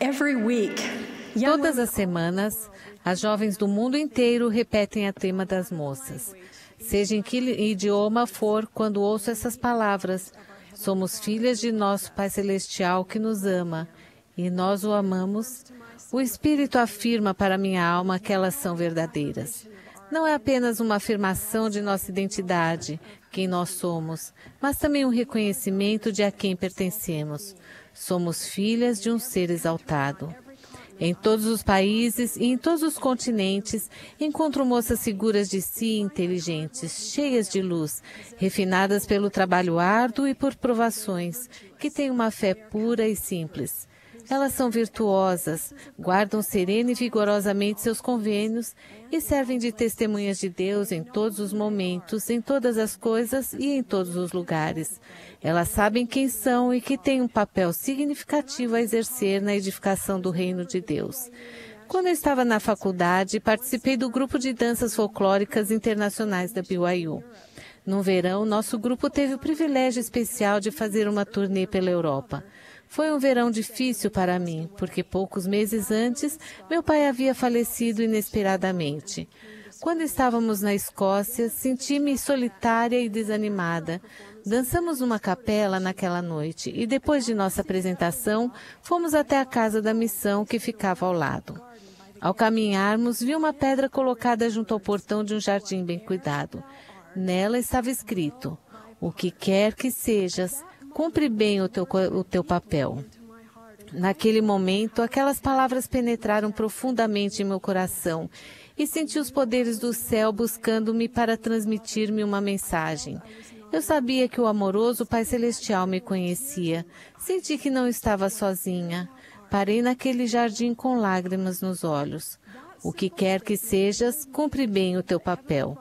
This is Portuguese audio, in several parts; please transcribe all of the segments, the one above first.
Every week, Todas as semanas, as jovens do mundo inteiro repetem o tema das moças. Seja em que idioma for, quando ouço essas palavras, somos filhas de nosso Pai Celestial que nos ama, e nós o amamos, o Espírito afirma para minha alma que elas são verdadeiras. Não é apenas uma afirmação de nossa identidade, quem nós somos, mas também um reconhecimento de a quem pertencemos. Somos filhas de um ser exaltado. Em todos os países e em todos os continentes, encontro moças seguras de si e inteligentes, cheias de luz, refinadas pelo trabalho árduo e por provações, que têm uma fé pura e simples. Elas são virtuosas, guardam serena e vigorosamente seus convênios e servem de testemunhas de Deus em todos os momentos, em todas as coisas e em todos os lugares. Elas sabem quem são e que têm um papel significativo a exercer na edificação do reino de Deus. Quando eu estava na faculdade, participei do grupo de danças folclóricas internacionais da BYU. No verão, nosso grupo teve o privilégio especial de fazer uma turnê pela Europa. Foi um verão difícil para mim, porque poucos meses antes, meu pai havia falecido inesperadamente. Quando estávamos na Escócia, senti-me solitária e desanimada. Dançamos numa capela naquela noite e depois de nossa apresentação, fomos até a casa da missão que ficava ao lado. Ao caminharmos, vi uma pedra colocada junto ao portão de um jardim bem cuidado. Nela estava escrito: "O que quer que sejas, cumpre bem o teu papel." Naquele momento, aquelas palavras penetraram profundamente em meu coração e senti os poderes do céu buscando-me para transmitir-me uma mensagem. Eu sabia que o amoroso Pai Celestial me conhecia. Senti que não estava sozinha. Parei naquele jardim com lágrimas nos olhos. "O que quer que sejas, cumpre bem o teu papel."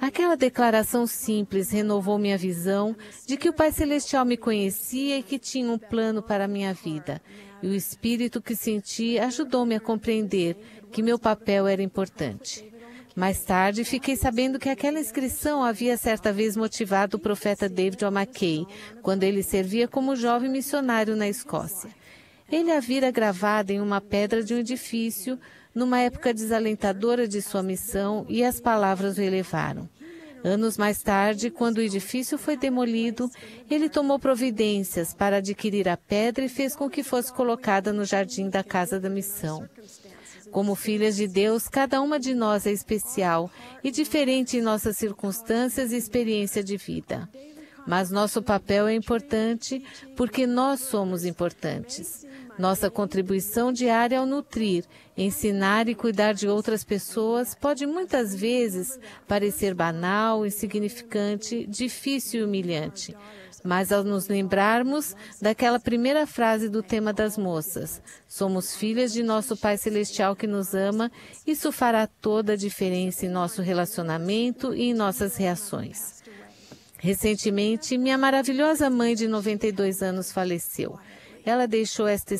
Aquela declaração simples renovou minha visão de que o Pai Celestial me conhecia e que tinha um plano para a minha vida. E o Espírito que senti ajudou-me a compreender que meu papel era importante. Mais tarde, fiquei sabendo que aquela inscrição havia certa vez motivado o profeta David O. McKay, quando ele servia como jovem missionário na Escócia. Ele a vira gravada em uma pedra de um edifício, numa época desalentadora de sua missão, e as palavras o elevaram. Anos mais tarde, quando o edifício foi demolido, ele tomou providências para adquirir a pedra e fez com que fosse colocada no jardim da casa da missão. Como filhas de Deus, cada uma de nós é especial e diferente em nossas circunstâncias e experiência de vida. Mas nosso papel é importante porque nós somos importantes. Nossa contribuição diária ao nutrir, ensinar e cuidar de outras pessoas pode muitas vezes parecer banal, insignificante, difícil e humilhante. Mas ao nos lembrarmos daquela primeira frase do tema das moças, somos filhas de nosso Pai Celestial que nos ama, isso fará toda a diferença em nosso relacionamento e em nossas reações. Recentemente, minha maravilhosa mãe de 92 anos faleceu. Ela deixou esta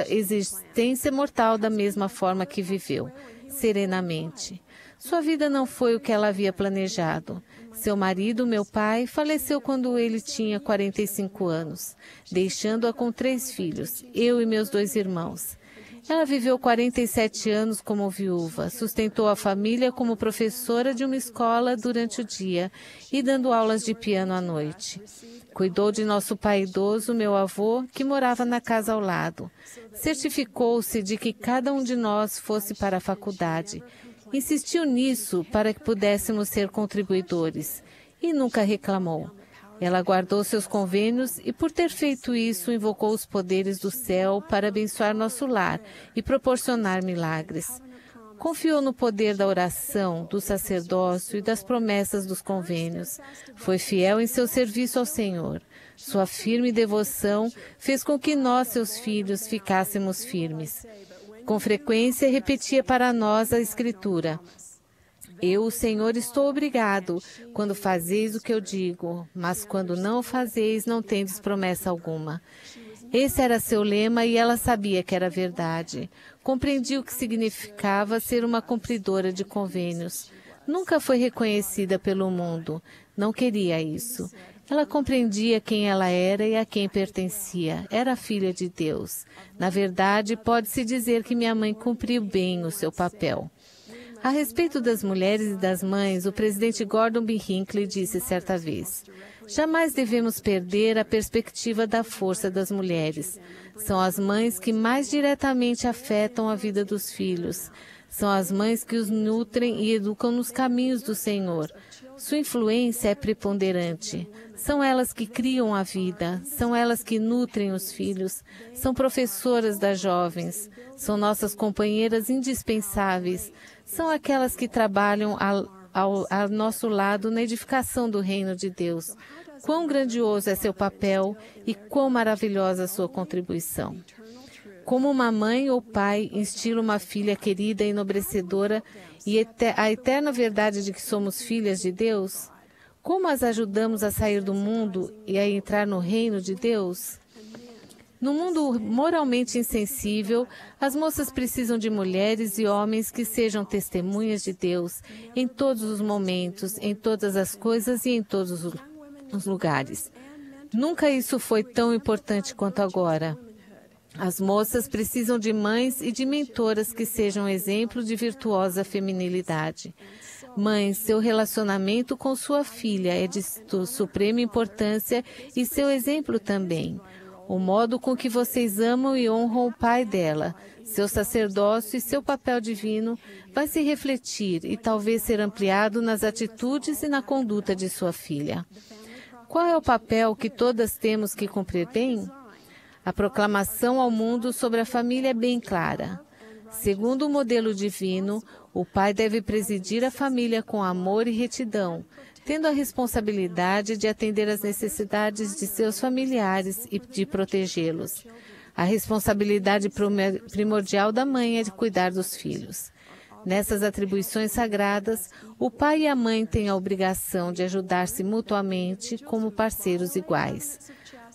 existência mortal da mesma forma que viveu, serenamente. Sua vida não foi o que ela havia planejado. Seu marido, meu pai, faleceu quando ele tinha 45 anos, deixando-a com 3 filhos, eu e meus 2 irmãos. Ela viveu 47 anos como viúva, sustentou a família como professora de uma escola durante o dia e dando aulas de piano à noite. Cuidou de nosso pai idoso, meu avô, que morava na casa ao lado. Certificou-se de que cada um de nós fosse para a faculdade. Insistiu nisso para que pudéssemos ser contribuidores e nunca reclamou. Ela guardou seus convênios e, por ter feito isso, invocou os poderes do céu para abençoar nosso lar e proporcionar milagres. Confiou no poder da oração, do sacerdócio e das promessas dos convênios. Foi fiel em seu serviço ao Senhor. Sua firme devoção fez com que nós, seus filhos, ficássemos firmes. Com frequência, repetia para nós a Escritura: "Eu, o Senhor, estou obrigado quando fazeis o que eu digo, mas quando não o fazeis, não tendes promessa alguma." Esse era seu lema e ela sabia que era verdade. Compreendi o que significava ser uma cumpridora de convênios. Nunca foi reconhecida pelo mundo. Não queria isso. Ela compreendia quem ela era e a quem pertencia. Era filha de Deus. Na verdade, pode-se dizer que minha mãe cumpriu bem o seu papel. A respeito das mulheres e das mães, o presidente Gordon B. Hinckley disse certa vez: jamais devemos perder a perspectiva da força das mulheres. São as mães que mais diretamente afetam a vida dos filhos. São as mães que os nutrem e educam nos caminhos do Senhor. Sua influência é preponderante. São elas que criam a vida, são elas que nutrem os filhos, são professoras das jovens, são nossas companheiras indispensáveis, são aquelas que trabalham ao nosso lado na edificação do reino de Deus. Quão grandioso é seu papel e quão maravilhosa a sua contribuição. Como uma mãe ou pai instila uma filha querida e enobrecedora e a eterna verdade de que somos filhas de Deus? Como as ajudamos a sair do mundo e a entrar no reino de Deus? No mundo moralmente insensível, as moças precisam de mulheres e homens que sejam testemunhas de Deus em todos os momentos, em todas as coisas e em todos os lugares. Nunca isso foi tão importante quanto agora. As moças precisam de mães e de mentoras que sejam exemplo de virtuosa feminilidade. Mãe, seu relacionamento com sua filha é de suprema importância e seu exemplo também. O modo com que vocês amam e honram o pai dela, seu sacerdócio e seu papel divino vai se refletir e talvez ser ampliado nas atitudes e na conduta de sua filha. Qual é o papel que todas temos que cumprir bem? A proclamação ao mundo sobre a família é bem clara. Segundo o modelo divino, o pai deve presidir a família com amor e retidão, tendo a responsabilidade de atender às necessidades de seus familiares e de protegê-los. A responsabilidade primordial da mãe é de cuidar dos filhos. Nessas atribuições sagradas, o pai e a mãe têm a obrigação de ajudar-se mutuamente como parceiros iguais.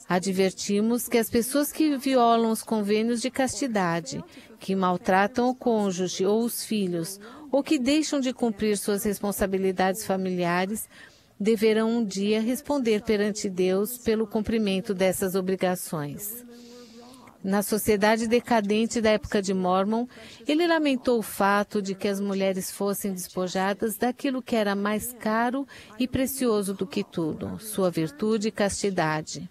Advertimos que as pessoas que violam os convênios de castidade, que maltratam o cônjuge ou os filhos, ou que deixam de cumprir suas responsabilidades familiares, deverão um dia responder perante Deus pelo cumprimento dessas obrigações. Na sociedade decadente da época de Mormon, ele lamentou o fato de que as mulheres fossem despojadas daquilo que era mais caro e precioso do que tudo, sua virtude e castidade.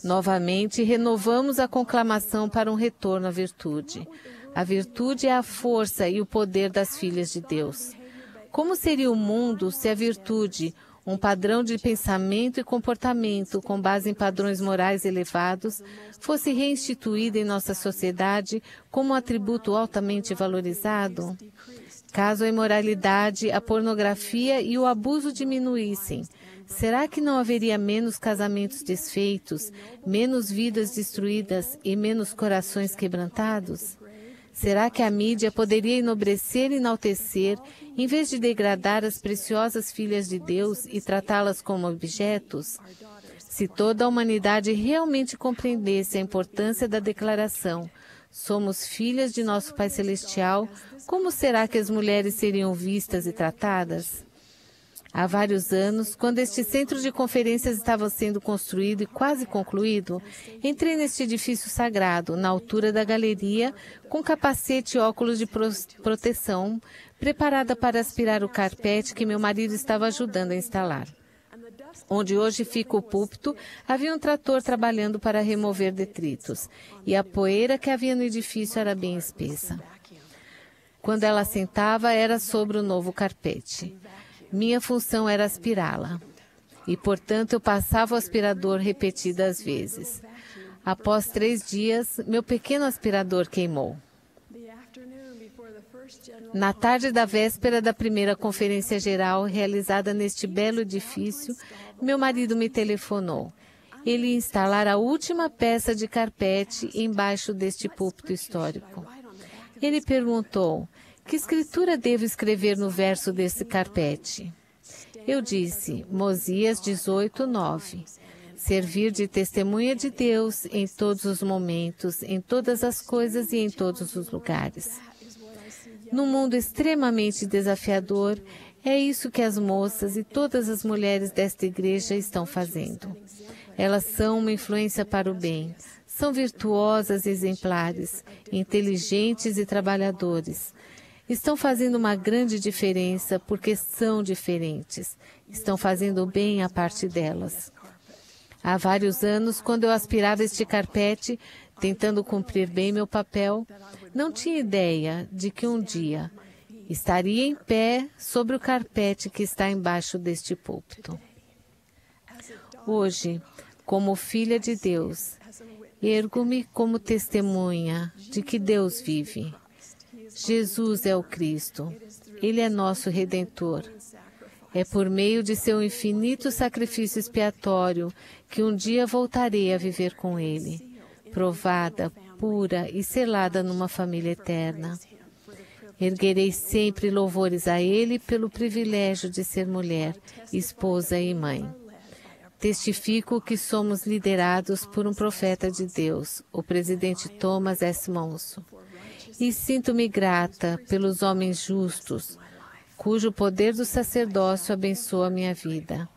Novamente, renovamos a conclamação para um retorno à virtude. A virtude é a força e o poder das filhas de Deus. Como seria o mundo se a virtude, um padrão de pensamento e comportamento com base em padrões morais elevados, fosse reinstituída em nossa sociedade como um atributo altamente valorizado? Caso a imoralidade, a pornografia e o abuso diminuíssem, será que não haveria menos casamentos desfeitos, menos vidas destruídas e menos corações quebrantados? Será que a mídia poderia enobrecer e enaltecer, em vez de degradar as preciosas filhas de Deus e tratá-las como objetos? Se toda a humanidade realmente compreendesse a importância da declaração, somos filhas de nosso Pai Celestial, como será que as mulheres seriam vistas e tratadas? Há vários anos, quando este centro de conferências estava sendo construído e quase concluído, entrei neste edifício sagrado, na altura da galeria, com capacete e óculos de proteção, preparada para aspirar o carpete que meu marido estava ajudando a instalar. Onde hoje fica o púlpito, havia um trator trabalhando para remover detritos, e a poeira que havia no edifício era bem espessa. Quando ela sentava, era sobre o novo carpete. Minha função era aspirá-la, e, portanto, eu passava o aspirador repetidas vezes. Após 3 dias, meu pequeno aspirador queimou. Na tarde da véspera da primeira conferência geral realizada neste belo edifício, meu marido me telefonou. Ele ia instalar a última peça de carpete embaixo deste púlpito histórico. Ele perguntou: que escritura devo escrever no verso desse carpete? Eu disse, Mosias 18:9. Servir de testemunha de Deus em todos os momentos, em todas as coisas e em todos os lugares. Num mundo extremamente desafiador, É isso que as moças e todas as mulheres desta igreja estão fazendo. Elas são uma influência para o bem. São virtuosas e exemplares, inteligentes e trabalhadores. Estão fazendo uma grande diferença porque são diferentes. Estão fazendo o bem à parte delas. Há vários anos, quando eu aspirava este carpete, tentando cumprir bem meu papel, não tinha ideia de que um dia estaria em pé sobre o carpete que está embaixo deste púlpito. Hoje, como filha de Deus, ergo-me como testemunha de que Deus vive. Jesus é o Cristo. Ele é nosso Redentor. É por meio de seu infinito sacrifício expiatório que um dia voltarei a viver com Ele, provada, pura e selada numa família eterna. Erguerei sempre louvores a Ele pelo privilégio de ser mulher, esposa e mãe. Testifico que somos liderados por um profeta de Deus, o presidente Thomas S. Monson. E sinto-me grata pelos homens justos, cujo poder do sacerdócio abençoa minha vida.